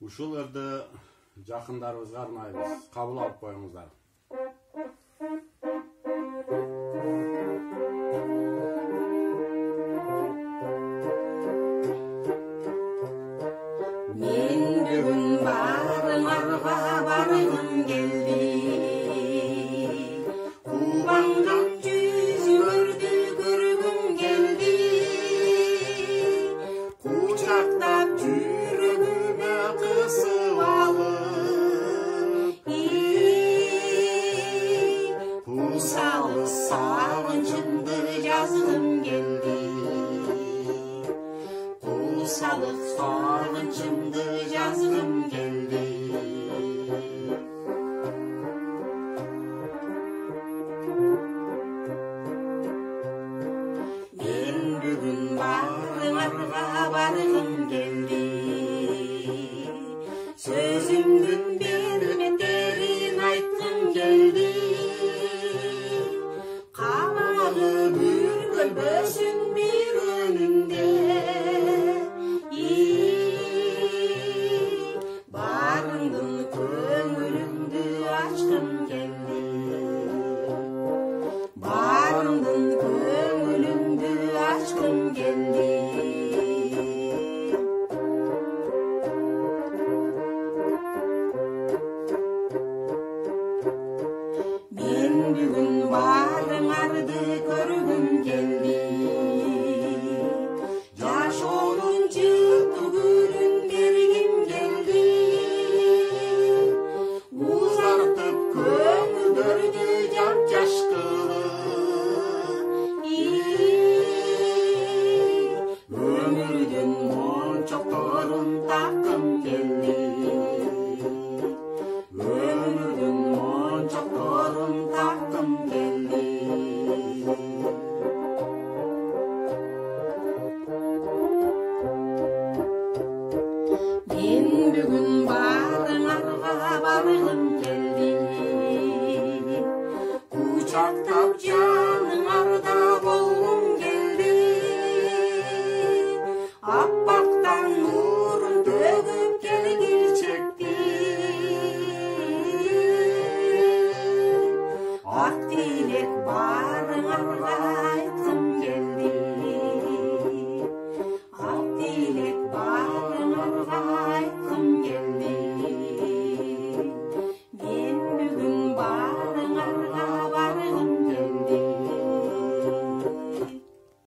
Ушул ырды жакындарыбызга арнайбыз. Кабыл алып коюңуздар. Мен бүгүн барыңарга баргым келди. Кубанган жүзүңөрдү көргүм келди. Кучактап жүрөгүмө кысып алып, Кусалы сагынчымды жазгым келди. Кусалы сагынчымды жазгым келди. Мен бүгүн барыңарга баргым келди. Сөзүмдүн берметтерин айткым келди. Кабагы бүркөлбөсүн бир өнүндө. Барыңдын көңүлүңдү ачкым келди. Барыңдын көңүлүңдү ачкым келди. Мен бүгүн барыңарды көргүм келди. Жашоонун жыттуу гүлүн бергим келди. Узартып көңүлдөрдү жап-жаш кылып, өмүрдүн мончокторун таккым келди. Өмүрдүн мончокторун таккым келди. Мен бүгүн барыңарга баргым келди. Кучактап жаныңар